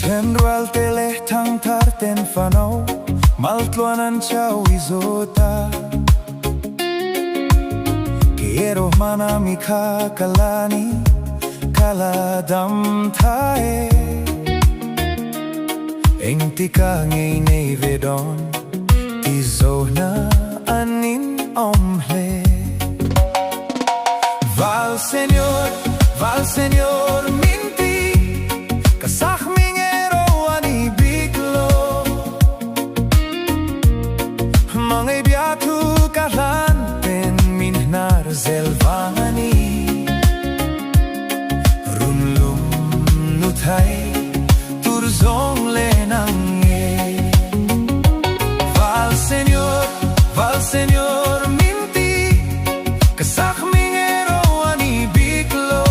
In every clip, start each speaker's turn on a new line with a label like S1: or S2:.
S1: General tele thang thar ten fanau maltluanan chau izota Quiero manami kalani kaladam thae Engtika ngei nei vedon Mizo na anin omhle Val Senior Min Ti Kasah mingero ani biglo Mangay biatu kalan pen minhnar zelvangani Runlum nutai turzong lenangye Val Senior Min Ti Kasah mingero ani biglo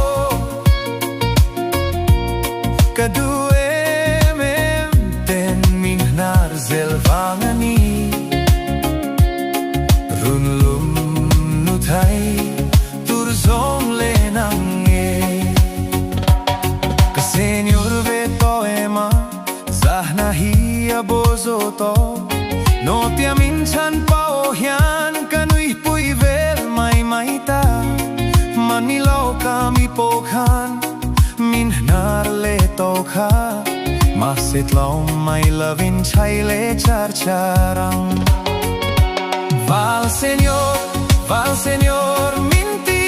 S1: Kadue mem ten minhnar zelvangani Runlum nutai turzong lenangye Ka-senior veto ema zahna hiya bozoto No tia minchan pawhin hlimpui vel mai ta Manilaw kami pokhan minhnar le tokha Masitlaw may lavin chay le charcharang Val Senior Min Ti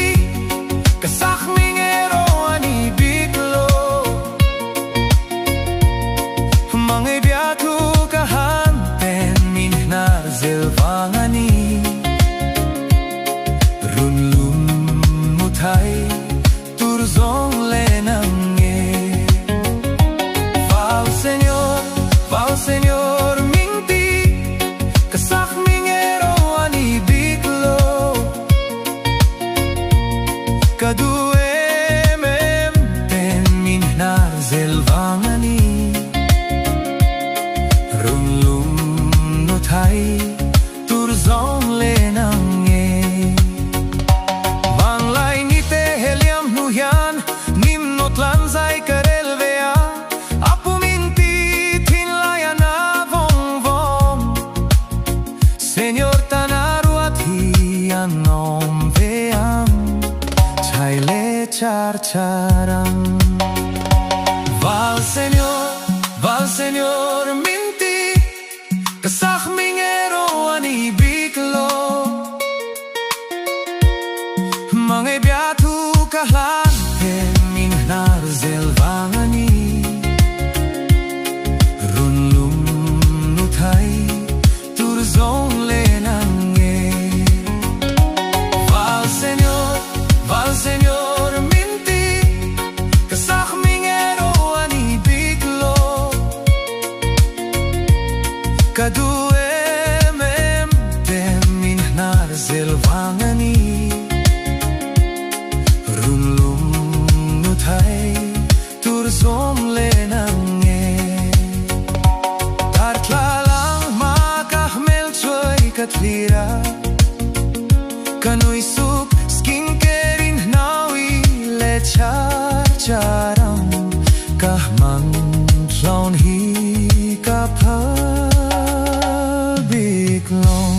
S1: Kasah mingero ani biglo Mangay biatu kahan ten minhnar zelvangani Runlum mutai turzong lenangye Val Senior Min Ti Kasah mingero ani biglo Kadue mem ten minhnar zelvangani Runlum nutai turzong lenangye Manglay ngite hliatthiam nuyan nimnot lanzay karelvea Apu Min Ti thinlayana vong Senior tanaru hriatthiam om veam chay le charcharam Val Senior Min Ti Kasah mingero ani biglo Mangay biatu kahlan ten minhnar zelvangani Runlum nutai turzong lenangye Val Senior Min Ti Kasah mingero ani biglo Kadue mem ten minhnar zelvangani Runlum nutai turzong lenangye Tartlalang makahmel choy katlira Kanoy suk skinkerin nawi le charcharam Kahman tlawn hi kapal biglong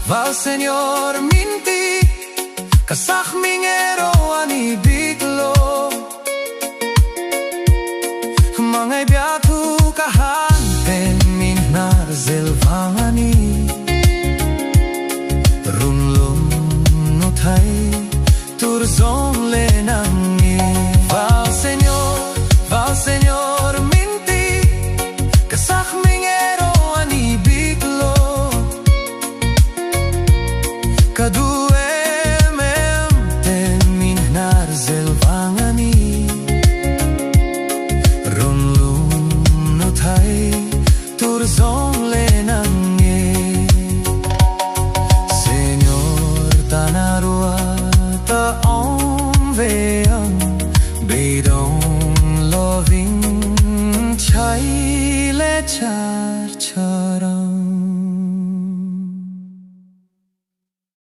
S1: Val Senior Min Ti Kasah mingero ani biglo Mangay biatu kahan ten minhnar zelvangani Runlum nutai turzong lenangye Val Senior Min Ti Kasah mingero ani biglo Kadue mem ten minhnar zelvangani Runlum nutai turzong lenangye Senior tanarua ta om veam Beidong loving chay le charcharam